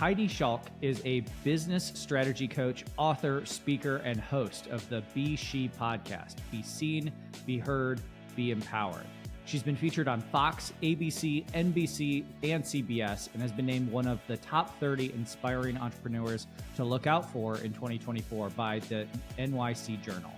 Heidi Schalk is a business strategy coach, author, speaker, and host of the Be She podcast. Be seen, be heard, be empowered. She's been featured on Fox, ABC, NBC, and CBS, and has been named one of the top 30 inspiring entrepreneurs to look out for in 2024 by the NYC Journal.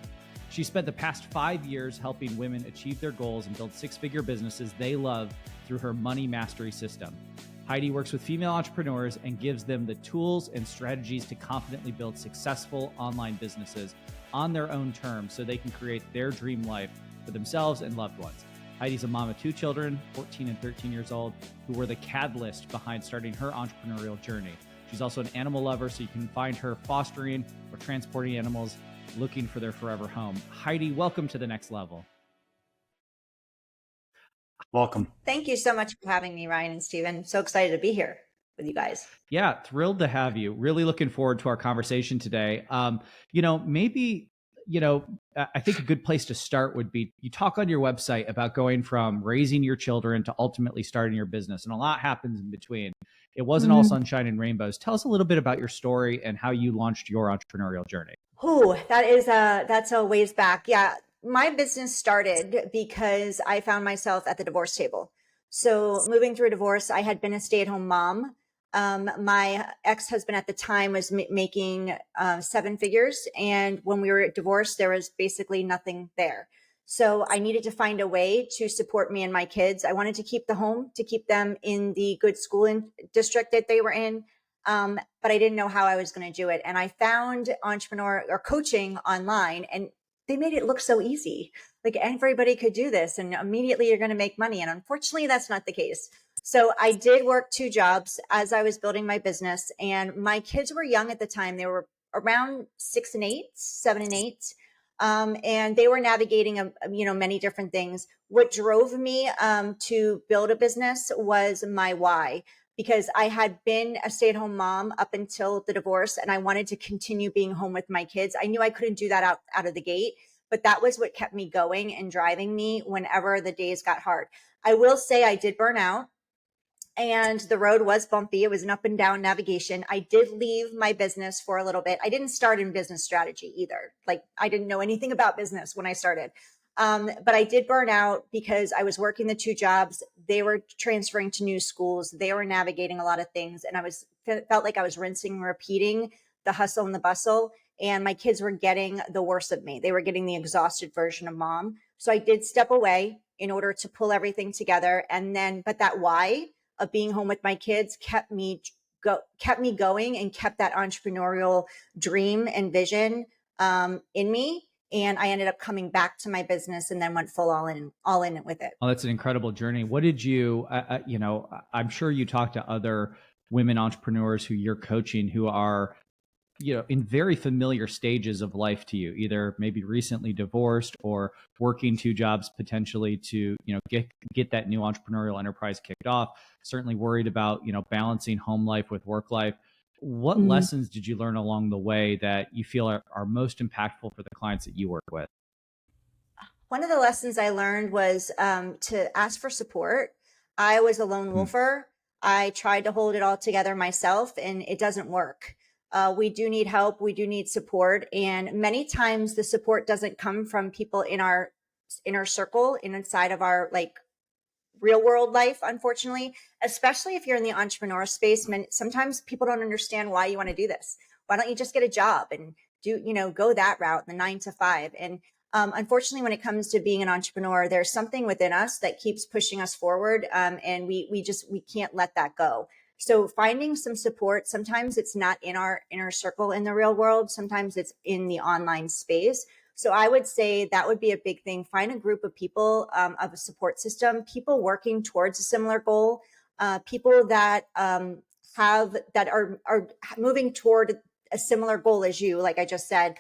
She spent the past 5 years helping women achieve their goals and build six-figure businesses they love through her money mastery system. Heidi works with female entrepreneurs and gives them the tools and strategies to confidently build successful online businesses on their own terms so they can create their dream life for themselves and loved ones. Heidi's a mom of 2 children, 14 and 13 years old, who were the catalyst behind starting her entrepreneurial journey. She's also an animal lover, so you can find her fostering or transporting animals looking for their forever home. Heidi, welcome to the next level. Welcome. Thank you so much for having me, Ryan and Steven. So excited to be here with you guys. Yeah, thrilled to have you. Really looking forward to our conversation today. I think a good place to start would be, you talk on your website about going from raising your children to ultimately starting your business, and a lot happens in between. It wasn't all sunshine and rainbows. Tell us a little bit about your story and how you launched your entrepreneurial journey. Oh, that's a ways back. Yeah. My business started because I found myself at the divorce table. So moving through a divorce, I had been a stay-at-home mom. My ex-husband at the time was making 7 figures. And when we were divorced, there was basically nothing there. So I needed to find a way to support me and my kids. I wanted to keep the home, to keep them in the good school district that they were in. But I didn't know how I was going to do it. And I found entrepreneur or coaching online, and they made it look so easy. Like everybody could do this and immediately you're going to make money. And unfortunately, that's not the case. So I did work 2 jobs as I was building my business, and my kids were young at the time. They were around 6 and 8, 7 and 8. And they were navigating, many different things. What drove me to build a business was my why, because I had been a stay-at-home mom up until the divorce, and I wanted to continue being home with my kids. I knew I couldn't do that out of the gate, but that was what kept me going and driving me whenever the days got hard. I will say I did burn out, and the road was bumpy. It was an up and down navigation. I did leave my business for a little bit. I didn't start in business strategy either. Like, I didn't know anything about business when I started. But I did burn out because I was working the 2 jobs. They were transferring to new schools. They were navigating a lot of things. And felt like I was rinsing and repeating the hustle and the bustle. And my kids were getting the worst of me. They were getting the exhausted version of mom. So I did step away in order to pull everything together. But that why of being home with my kids kept me going and kept that entrepreneurial dream and vision in me. And I ended up coming back to my business and then went all in with it. Oh, that's an incredible journey. What did you, I'm sure you talked to other women entrepreneurs who you're coaching who are, in very familiar stages of life to you, either maybe recently divorced or working 2 jobs potentially to, get that new entrepreneurial enterprise kicked off, certainly worried about, balancing home life with work life. What lessons did you learn along the way that you feel are most impactful for the clients that you work with? One of the lessons I learned was to ask for support. I was a lone wolfer. I tried to hold it all together myself, and it doesn't work. We do need help. We do need support. And many times the support doesn't come from people in our inner circle, inside of our real world life, unfortunately, especially if you're in the entrepreneur space. Sometimes people don't understand why you want to do this. Why don't you just get a job and go that route, the 9 to 5? And unfortunately, when it comes to being an entrepreneur, there's something within us that keeps pushing us forward. And we can't let that go. So finding some support, sometimes it's not in our inner circle in the real world. Sometimes it's in the online space. So I would say that would be a big thing. Find a group of people, of a support system, people working towards a similar goal, people that are moving toward a similar goal as you, like I just said.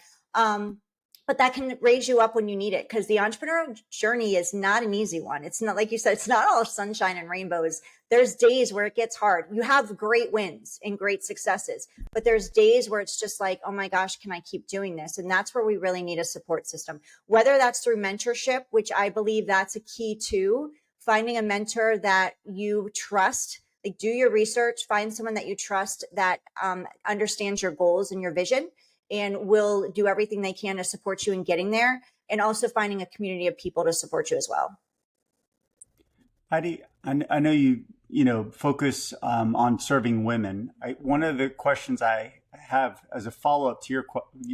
But that can raise you up when you need it, because the entrepreneurial journey is not an easy one. It's not, like you said, it's not all sunshine and rainbows. There's days where it gets hard. You have great wins and great successes, but there's days where it's just like, oh my gosh, can I keep doing this? And that's where we really need a support system, whether that's through mentorship, which I believe that's a key to finding a mentor that you trust, Like, do your research, find someone that you trust that understands your goals and your vision and will do everything they can to support you in getting there, and also finding a community of people to support you as well. Heidi, I know you focus on serving women. One of the questions I have as a follow-up to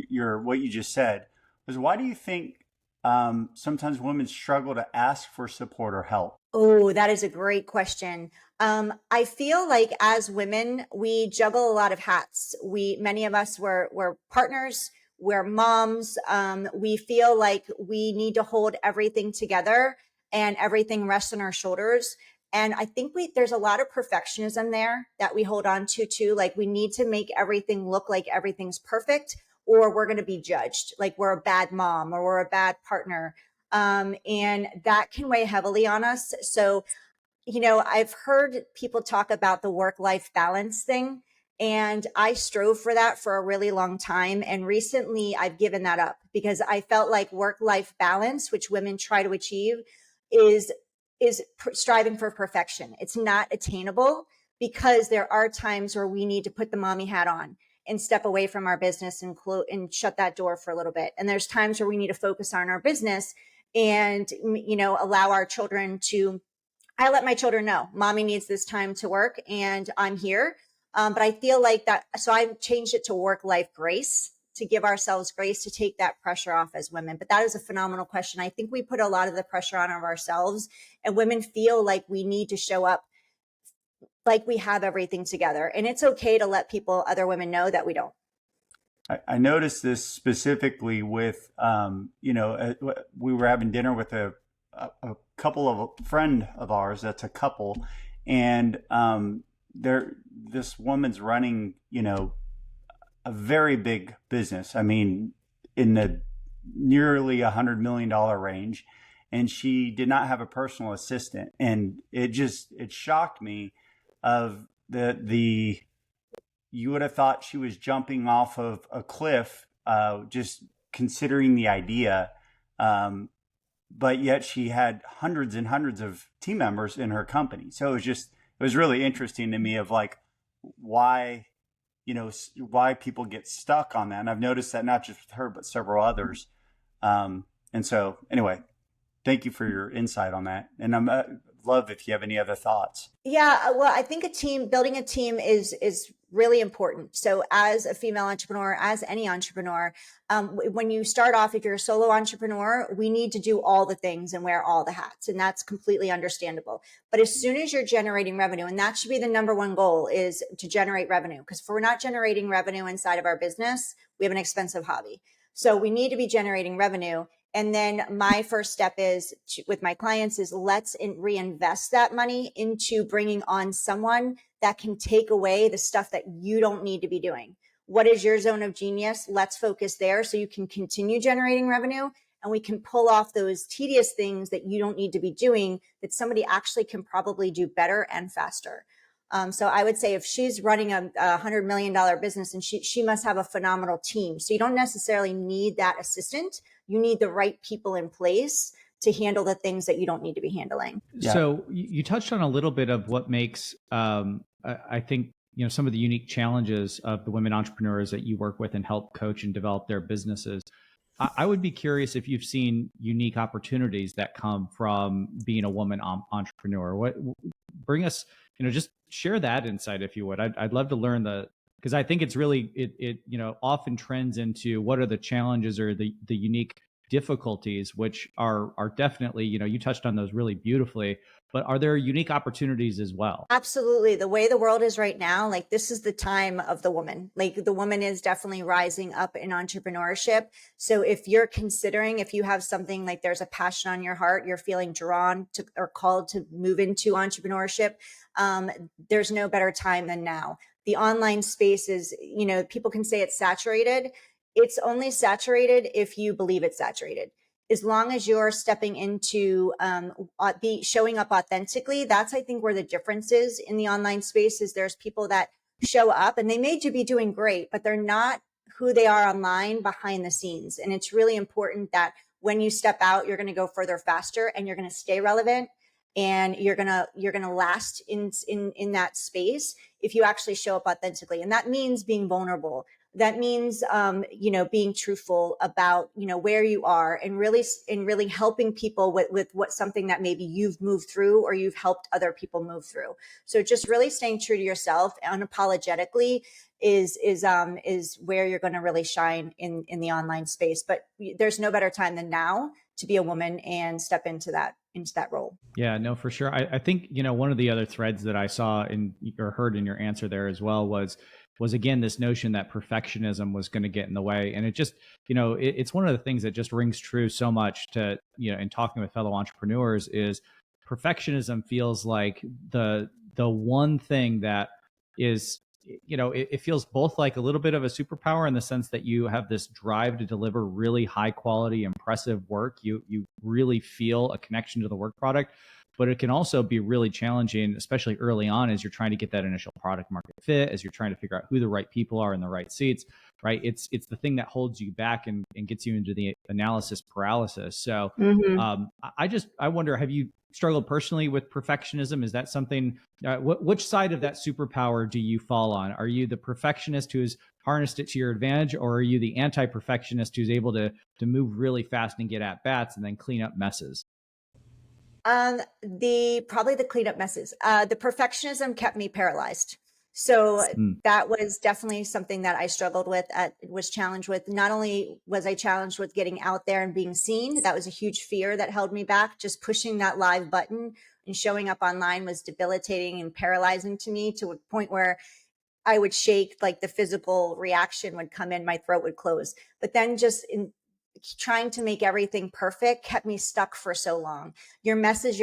your what you just said was, why do you think sometimes women struggle to ask for support or help? Oh, that is a great question. I feel like as women, we juggle a lot of hats. Many of us we're partners, we're moms. We feel like we need to hold everything together and everything rests on our shoulders. And I think there's a lot of perfectionism there that we hold on to too. Like, we need to make everything look like everything's perfect, or we're going to be judged. Like, we're a bad mom or we're a bad partner. And that can weigh heavily on us. So, I've heard people talk about the work-life balance thing, and I strove for that for a really long time. And recently I've given that up because I felt like work-life balance, which women try to achieve, is striving for perfection. It's not attainable, because there are times where we need to put the mommy hat on and step away from our business and shut that door for a little bit. And there's times where we need to focus on our business and, allow our children to, I let my children know mommy needs this time to work and I'm here. But I feel like that, so I've changed it to work-life grace, to give ourselves grace, to take that pressure off as women. But that is a phenomenal question. I think we put a lot of the pressure on of ourselves, and women feel like we need to show up like we have everything together. And it's okay to let other women know that we don't. I noticed this specifically with, we were having dinner with a friend of ours that's a couple, and this woman's running, a very big business. I mean, in the nearly $100 million range, and she did not have a personal assistant, and it shocked me of the you would have thought she was jumping off of a cliff, just considering the idea. But yet she had hundreds and hundreds of team members in her company. So it was really interesting to me of like, why people get stuck on that. And I've noticed that not just with her, but several others. And so anyway, thank you for your insight on that. And I'm love if you have any other thoughts. Yeah, well, I think building a team is really important. So as a female entrepreneur, as any entrepreneur, when you start off, if you're a solo entrepreneur, we need to do all the things and wear all the hats, and that's completely understandable. But as soon as you're generating revenue, and that should be the number one goal, is to generate revenue, because if we're not generating revenue inside of our business, we have an expensive hobby. So we need to be generating revenue. And then my first step with my clients is let's reinvest that money into bringing on someone that can take away the stuff that you don't need to be doing. What is your zone of genius? Let's focus there so you can continue generating revenue, and we can pull off those tedious things that you don't need to be doing that somebody actually can probably do better and faster. So I would say if she's running a $100 million business, and she must have a phenomenal team. So you don't necessarily need that assistant. You need the right people in place to handle the things that you don't need to be handling. Yeah. So you touched on a little bit of what makes, I think, some of the unique challenges of the women entrepreneurs that you work with and help coach and develop their businesses. I would be curious if you've seen unique opportunities that come from being a woman entrepreneur. Bring us, just share that insight, if you would. I'd love to learn because I think it's really, it often trends into what are the challenges or the unique difficulties, which are definitely, you touched on those really beautifully, but are there unique opportunities as well? Absolutely. The way the world is right now, like, this is the time of the woman. Like, the woman is definitely rising up in entrepreneurship. So if you have something, like there's a passion on your heart, you're feeling drawn to or called to move into entrepreneurship, there's no better time than now. The online space is, people can say it's saturated. It's only saturated if you believe it's saturated. As long as you're stepping into showing up authentically, that's, I think, where the difference is in the online space. Is there's people that show up and they may be doing great, but they're not who they are online behind the scenes. And it's really important that when you step out, you're going to go further faster and you're going to stay relevant and you're gonna last in that space if you actually show up authentically. And that means being vulnerable. That means, being truthful about, where you are, and really helping people with what something that maybe you've moved through or you've helped other people move through. So just really staying true to yourself unapologetically is where you're going to really shine in the online space. But there's no better time than now to be a woman and step into that role. Yeah, no, for sure. I think, one of the other threads that I saw or heard in your answer there as well was again, this notion that perfectionism was going to get in the way. And it just, it's one of the things that just rings true so much to, in talking with fellow entrepreneurs, is perfectionism feels like the one thing that is, it feels both like a little bit of a superpower in the sense that you have this drive to deliver really high quality, impressive work. You really feel a connection to the work product, but it can also be really challenging, especially early on as you're trying to get that initial product market fit, as you're trying to figure out who the right people are in the right seats, right? It's the thing that holds you back and gets you into the analysis paralysis. So I wonder, have you struggled personally with perfectionism? Is that something, which side of that superpower do you fall on? Are you the perfectionist who's harnessed it to your advantage, or are you the anti-perfectionist who's able to move really fast and get at bats and then clean up messes? Probably the cleanup messes. The perfectionism kept me paralyzed. So that was definitely something that I struggled with, was challenged with. Not only was I challenged with getting out there and being seen, that was a huge fear that held me back. Just pushing that live button and showing up online was debilitating and paralyzing to me, to a point where I would shake, like the physical reaction would come in, my throat would close. But then just in trying to make everything perfect kept me stuck for so long. Your message.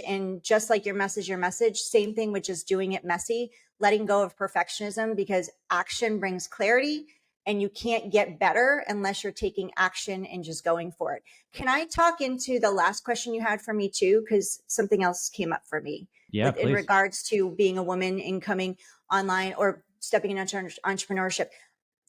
And just like your message, same thing with just doing it messy, letting go of perfectionism, because action brings clarity, and you can't get better unless you're taking action and just going for it. Can I talk into the last question you had for me too? Because something else came up for me. Yeah, in regards to being a woman and coming online or stepping into entrepreneurship.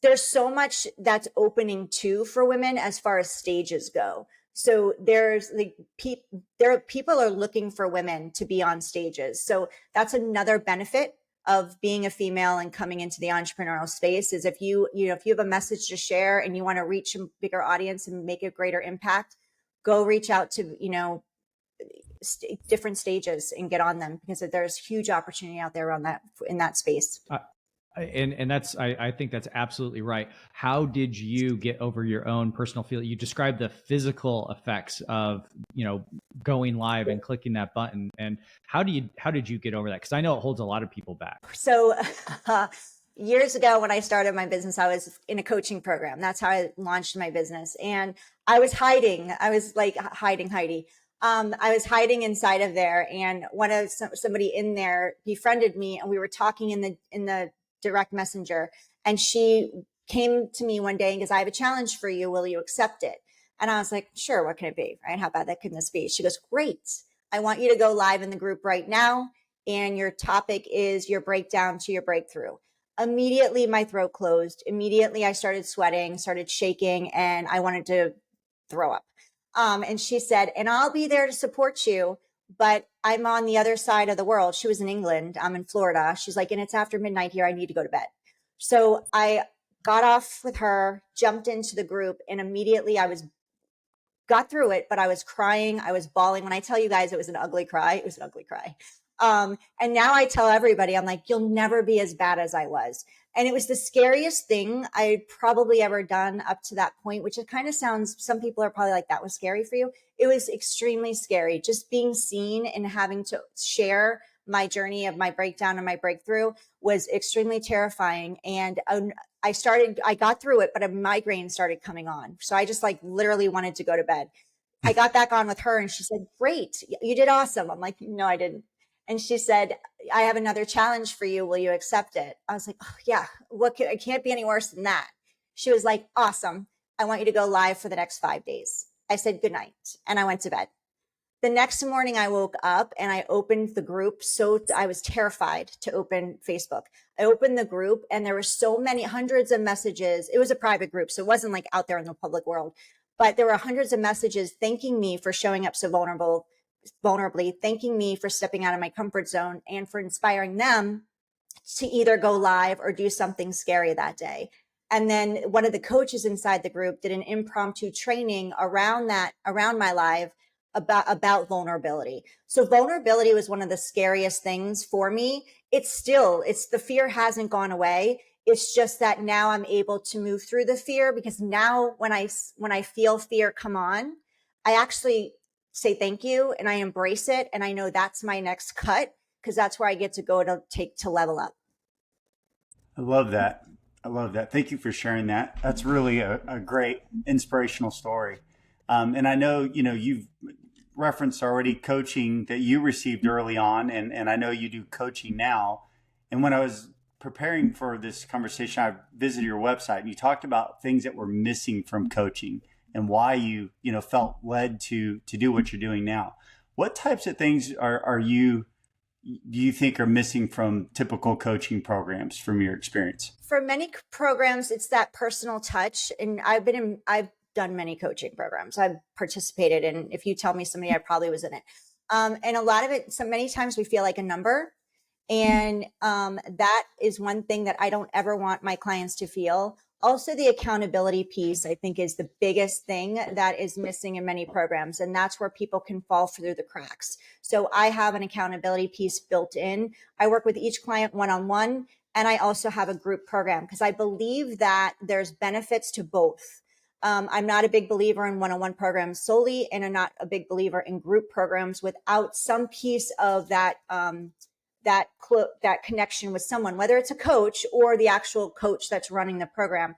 There's so much that's opening too for women as far as stages go. So there's people are looking for women to be on stages. So that's another benefit of being a female and coming into the entrepreneurial space, is if you have a message to share and you want to reach a bigger audience and make a greater impact, go reach out to, different stages and get on them, because there's huge opportunity out there in that space. And that's, I think that's absolutely right. How did you get over your own personal feel? You described the physical effects of, going live and clicking that button. And how did you get over that? Because I know it holds a lot of people back. So years ago, when I started my business, I was in a coaching program. That's how I launched my business. And I was hiding. I was like hiding Heidi. I was hiding inside of there, and somebody in there befriended me, and we were talking in the direct messenger, and she came to me one day and goes, "I have a challenge for you. Will you accept it?" And I was like, "Sure. What can it be? Right? How bad can this be?" She goes, "Great. I want you to go live in the group right now, and your topic is your breakdown to your breakthrough." Immediately, my throat closed. Immediately, I started sweating, started shaking, and I wanted to throw up. And she said, "And I'll be there to support you, but I'm on the other side of the world." She was in England. I'm in Florida. She's like, "And it's after midnight here. I need to go to bed." So I got off with her, jumped into the group, and immediately got through it, but I was crying. I was bawling. When I tell you guys it was an ugly cry, it was an ugly cry. And now I tell everybody, I'm like, you'll never be as bad as I was. And it was the scariest thing I'd probably ever done up to that point, which it kind of sounds, some people are probably like, that was scary for you. It was extremely scary. Just being seen and having to share my journey of my breakdown and my breakthrough was extremely terrifying. And I got through it, but a migraine started coming on. So I just literally wanted to go to bed. I got back on with her and she said, "Great, you did awesome." I'm like, "No, I didn't." And she said, "I have another challenge for you. Will you accept it?" I was like, "Oh, yeah, it can't be any worse than that." She was like, "Awesome. I want you to go live for the next 5 days." I said, "Good night." And I went to bed. The next morning I woke up and I opened the group. So I was terrified to open Facebook. I opened the group and there were so many, hundreds of messages. It was a private group, so it wasn't out there in the public world, but there were hundreds of messages thanking me for showing up so vulnerable, vulnerably, thanking me for stepping out of my comfort zone and for inspiring them to either go live or do something scary that day. And then one of the coaches inside the group did an impromptu training around my live about vulnerability. So vulnerability was one of the scariest things for me. It's the fear hasn't gone away. It's just that now I'm able to move through the fear, because now when I feel fear come on, I actually say thank you and I embrace it. And I know that's my next cut, because that's where I get to go to level up. I love that. I love that. Thank you for sharing that. That's really a great inspirational story. And I know, you've referenced already coaching that you received early on, and I know you do coaching now. And when I was preparing for this conversation, I visited your website and you talked about things that were missing from coaching and why you felt led to do what you're doing now. What types of things do you think are missing from typical coaching programs from your experience? For many programs, it's that personal touch. And I've done many coaching programs. I've participated in. If you tell me somebody, I probably was in it. And a lot of it, so many times we feel like a number. And that is one thing that I don't ever want my clients to feel. Also, the accountability piece, I think, is the biggest thing that is missing in many programs. And that's where people can fall through the cracks. So I have an accountability piece built in. I work with each client one-on-one, and I also have a group program, because I believe that there's benefits to both. I'm not a big believer in one-on-one programs solely, and I'm not a big believer in group programs without some piece of that that connection with someone, whether it's a coach or the actual coach that's running the program.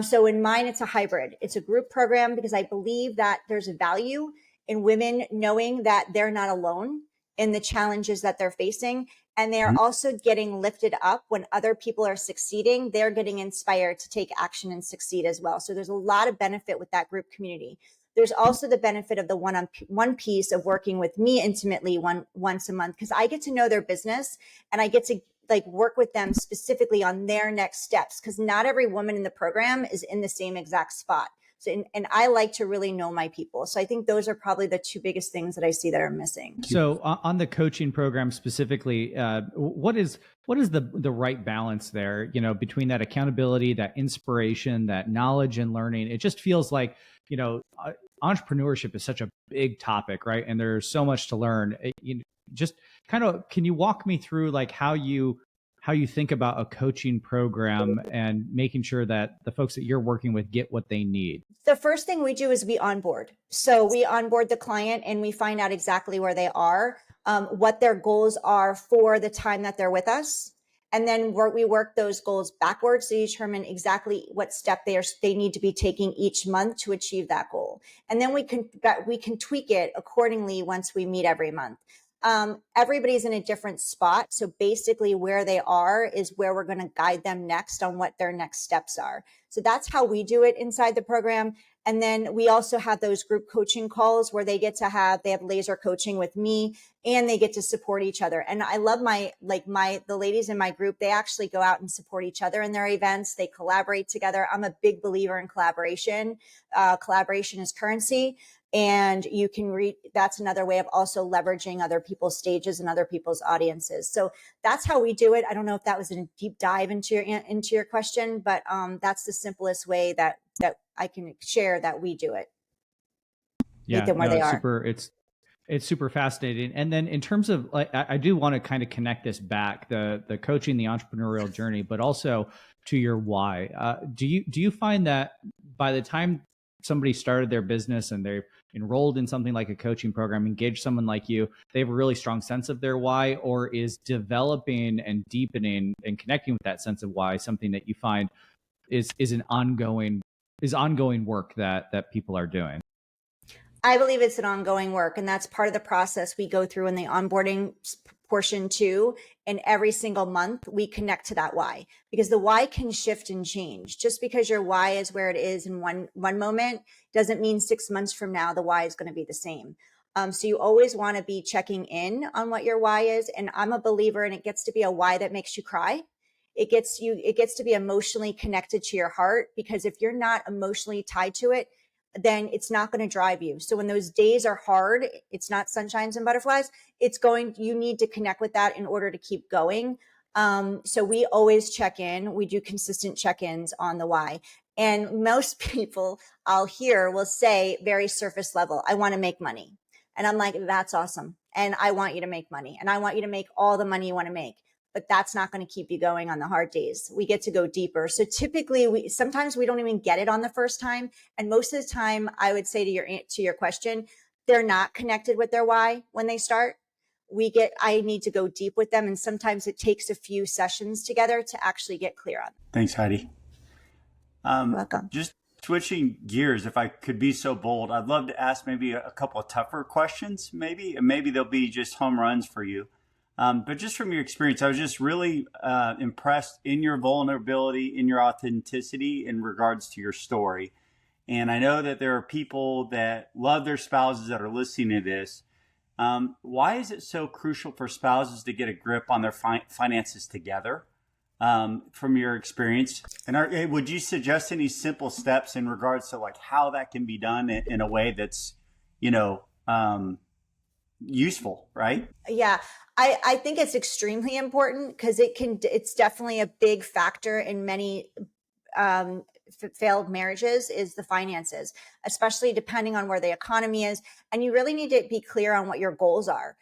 So in mine, it's a hybrid. It's a group program because I believe that there's a value in women knowing that they're not alone in the challenges that they're facing. And they're also getting lifted up when other people are succeeding. They're getting inspired to take action and succeed as well. So there's a lot of benefit with that group community. There's also the benefit of the one-on-one piece of working with me intimately once a month, because I get to know their business and I get to work with them specifically on their next steps, because not every woman in the program is in the same exact spot. So, and I like to really know my people. So I think those are probably the two biggest things that I see that are missing. So on the coaching program specifically, what is the right balance there, between that accountability, that inspiration, that knowledge and learning? It just feels like, entrepreneurship is such a big topic, right? And there's so much to learn. Just kind of, can you walk me through how you think about a coaching program and making sure that the folks that you're working with get what they need? The first thing we do is we onboard. So we onboard the client and we find out exactly where they are, what their goals are for the time that they're with us. And then we work those goals backwards to determine exactly what step they need to be taking each month to achieve that goal. And then we can tweak it accordingly once we meet every month. Everybody's in a different spot. So basically where they are is where we're going to guide them next on what their next steps are. So that's how we do it inside the program. And then we also have those group coaching calls where they have laser coaching with me and they get to support each other. And I love the ladies in my group, they actually go out and support each other in their events. They collaborate together. I'm a big believer in collaboration. Collaboration is currency. And you can that's another way of also leveraging other people's stages and other people's audiences. So that's how we do it. I don't know if that was a deep dive into your question, but that's the simplest way that I can share that we do it. Yeah, meet them where they are. It's super fascinating. And then in terms of I do want to kind of connect this back, the coaching, the entrepreneurial journey, but also to your why. Do you find that by the time somebody started their business and they're enrolled in something like a coaching program, engaged someone like you, they have a really strong sense of their why? Or is developing and deepening and connecting with that sense of why something that you find is ongoing work that people are doing? I believe it's an ongoing work, and that's part of the process we go through in the onboarding portion too. And every single month we connect to that why, because the why can shift and change. Just because your why is where it is in one moment doesn't mean 6 months from now the why is going to be the same. So you always want to be checking in on what your why is. And I'm a believer, and it gets to be a why that makes you cry. It gets to be emotionally connected to your heart, because if you're not emotionally tied to it, then it's not going to drive you. So when those days are hard, it's not sunshines and butterflies. You need to connect with that in order to keep going. So we always check in. We do consistent check-ins on the why. And most people I'll hear will say very surface level, I want to make money. And I'm like, that's awesome. And I want you to make money. And I want you to make all the money you want to make. But that's not going to keep you going on the hard days. We get to go deeper. So typically sometimes we don't even get it on the first time. And most of the time, I would say to your question, they're not connected with their why when they start. I need to go deep with them. And sometimes it takes a few sessions together to actually get clear on them. Thanks, Heidi. Welcome. Just switching gears, if I could be so bold, I'd love to ask maybe a couple of tougher questions, maybe they'll be just home runs for you. But just from your experience, I was just really impressed in your vulnerability, in your authenticity in regards to your story. And I know that there are people that love their spouses that are listening to this. Why is it so crucial for spouses to get a grip on their finances together? From your experience, and would you suggest any simple steps in regards to like how that can be done in a way that's, useful, right? Yeah, I think it's extremely important because it's definitely a big factor in many failed marriages is the finances, especially depending on where the economy is. And you really need to be clear on what your goals are.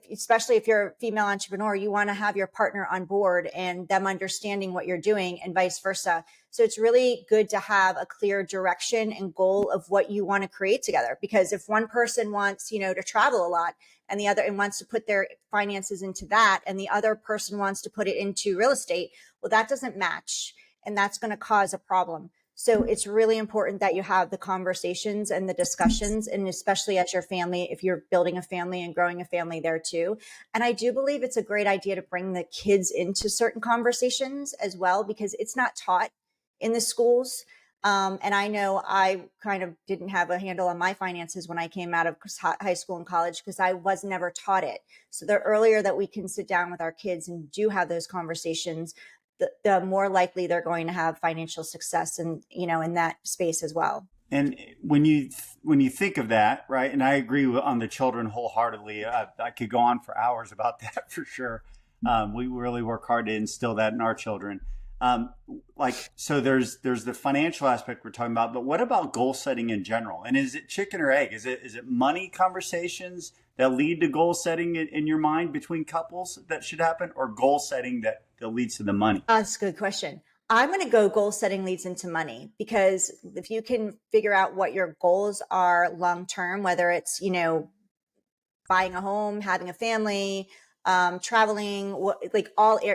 Especially if you're a female entrepreneur, you want to have your partner on board and them understanding what you're doing and vice versa. So it's really good to have a clear direction and goal of what you want to create together. Because if one person wants, to travel a lot and wants to put their finances into that, and the other person wants to put it into real estate, well, that doesn't match. And that's going to cause a problem. So it's really important that you have the conversations and the discussions, and especially as your family, if you're building a family and growing a family there too. And I do believe it's a great idea to bring the kids into certain conversations as well, because it's not taught in the schools. And I know I kind of didn't have a handle on my finances when I came out of high school and college because I was never taught it. So the earlier that we can sit down with our kids and do have those conversations, the more likely they're going to have financial success and, in that space as well. And when you think of that, right, and I agree on the children wholeheartedly, I could go on for hours about that for sure. We really work hard to instill that in our children. So there's the financial aspect we're talking about, but what about goal setting in general? And is it chicken or egg? Is it money conversations that lead to goal setting in your mind between couples that should happen, or goal setting that leads to the money? That's a good question. I'm going to go goal setting leads into money, because if you can figure out what your goals are long term, whether it's, buying a home, having a family, traveling,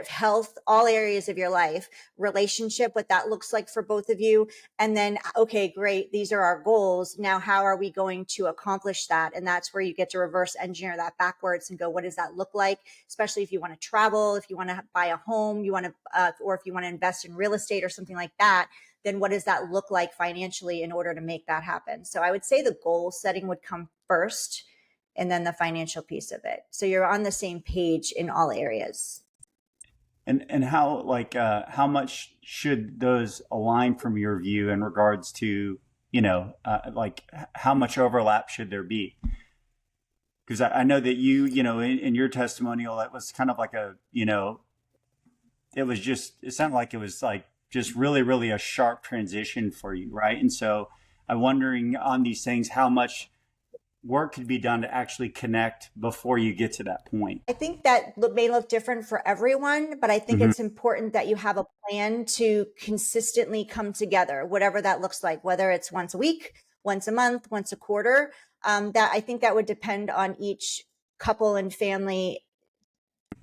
health, all areas of your life, relationship, what that looks like for both of you. And then, okay, great. These are our goals. Now, how are we going to accomplish that? And that's where you get to reverse engineer that backwards and go, what does that look like? Especially if you want to travel, if you want to buy a home, or if you want to invest in real estate or something like that, then what does that look like financially in order to make that happen? So I would say the goal setting would come first, and then the financial piece of it. So you're on the same page in all areas. And how much should those align from your view in regards to, how much overlap should there be? Because I know that you, in your testimonial, it was kind of like it sounded like it was like just really, really a sharp transition for you, right? And so I'm wondering on these things, how much work could be done to actually connect before you get to that point? I think that may look different for everyone, but I think it's important that you have a plan to consistently come together, whatever that looks like, whether it's once a week, once a month, once a quarter. That I think that would depend on each couple and family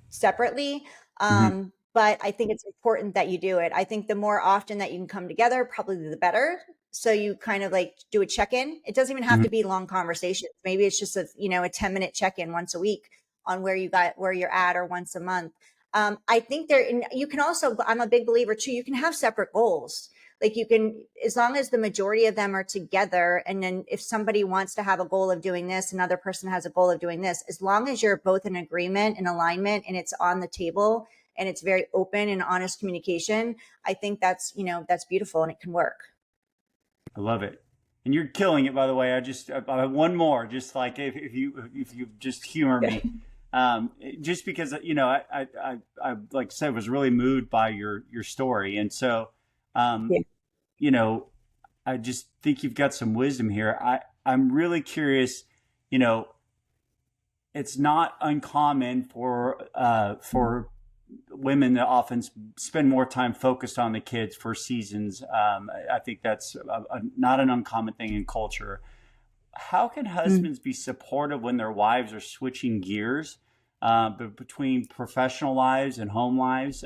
separately. But I think it's important that you do it. I think the more often that you can come together, probably the better. So you kind of do a check-in. It doesn't even have to be long conversations. Maybe it's just a 10-minute check-in once a week on where you're at, or once a month. I think you can also, I'm a big believer too, you can have separate goals. As long as the majority of them are together. And then if somebody wants to have a goal of doing this, another person has a goal of doing this, as long as you're both in agreement and alignment and it's on the table and it's very open and honest communication, I think that's beautiful and it can work. I love it. and you're killing it, by the way. I have one more, just like if you just humor me, just because, you know, I like I said, was really moved by your story. And so, Yeah. you know, I just think you've got some wisdom here. I'm really curious, you know, it's not uncommon for women that often spend more time focused on the kids for seasons. I think that's not an uncommon thing in culture. How can husbands be supportive when their wives are switching gears between professional lives and home lives,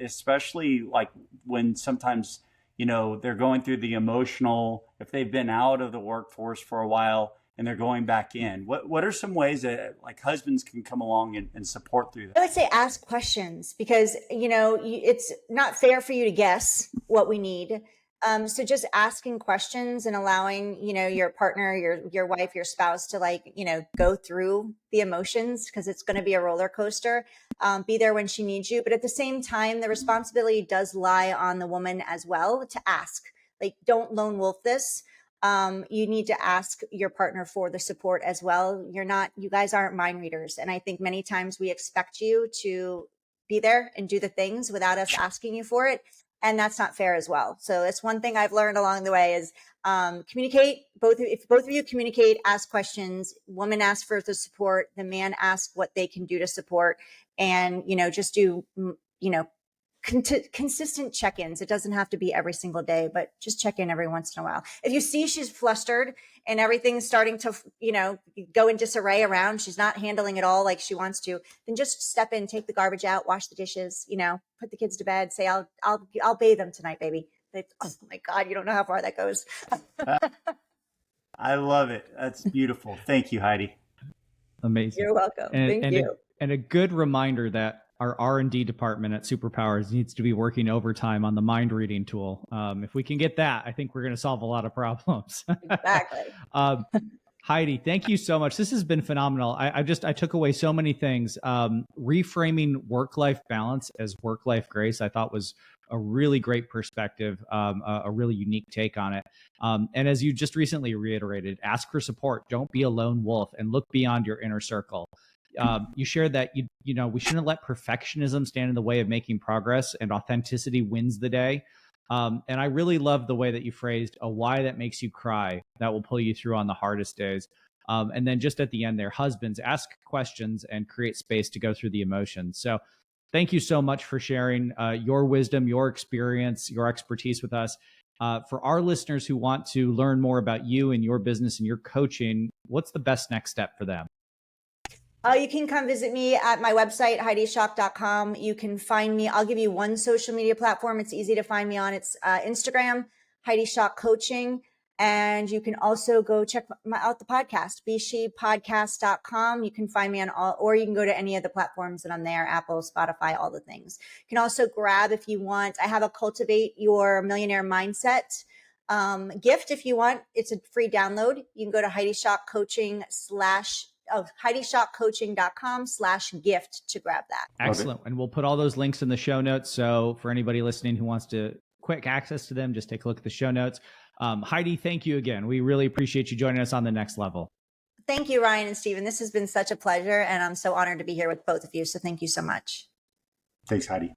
especially like when sometimes, you know, they're going through the emotional, if they've been out of the workforce for a while and they're going back in? What are some ways that like husbands can come along and support through that? I would say ask questions, because, you know, it's not fair for you to guess what we need. So just asking questions and allowing, you know, your partner, your wife, your spouse to, like, you know, go through the emotions, because it's going to be a roller coaster. Be there when she needs you. But at the same time, the responsibility does lie on the woman as well to ask. Like, don't lone wolf this. You need to ask your partner for the support as well. You guys aren't mind readers. And I think many times we expect you to be there and do the things without us asking you for it. And that's not fair as well. So that's one thing I've learned along the way is communicate. If both of you communicate, ask questions, woman asks for the support, the man asks what they can do to support, and, you know, just do, you know, consistent check-ins. It doesn't have to be every single day, but just check in every once in a while. If you see she's flustered and everything's starting to, you know, go in disarray around, she's not handling it all like she wants to, then just step in, take the garbage out, wash the dishes, you know, put the kids to bed, say, I'll bathe them tonight, baby. Oh my God, you don't know how far that goes. I love it. That's beautiful. Thank you, Heidi. Amazing. You're welcome. Thank you. And a good reminder that our R&D department at Superpowers needs to be working overtime on the mind reading tool. If we can get that, I think we're going to solve a lot of problems. Exactly. Heidi, thank you so much. This has been phenomenal. I took away so many things. Reframing work-life balance as work-life grace, I thought was a really great perspective, a really unique take on it. And as you just recently reiterated, ask for support. Don't be a lone wolf, and look beyond your inner circle. You shared that you know we shouldn't let perfectionism stand in the way of making progress, and authenticity wins the day. And I really love the way that you phrased a why that makes you cry, that will pull you through on the hardest days. And then just at the end there, husbands, ask questions and create space to go through the emotions. So thank you so much for sharing your wisdom, your experience, your expertise with us. For our listeners who want to learn more about you and your business and your coaching, what's the best next step for them? You can come visit me at my website, HeidiSchalk.com. You can find me. I'll give you one social media platform. It's easy to find me on. It's Instagram, Heidi Schalk Coaching. And you can also go check out the podcast, beshepodcast.com. You can find me on all, or you can go to any of the platforms that I'm there, Apple, Spotify, all the things. You can also grab, if you want, I have a Cultivate Your Millionaire Mindset gift. If you want, it's a free download. You can go to HeidiSchalkCoaching.com/gift to grab that. Excellent. And we'll put all those links in the show notes. So for anybody listening who wants to quick access to them, just take a look at the show notes. Heidi, thank you again. We really appreciate you joining us on The Next Level. Thank you, Ryan and Stephen. This has been such a pleasure, and I'm so honored to be here with both of you. So thank you so much. Thanks, Heidi.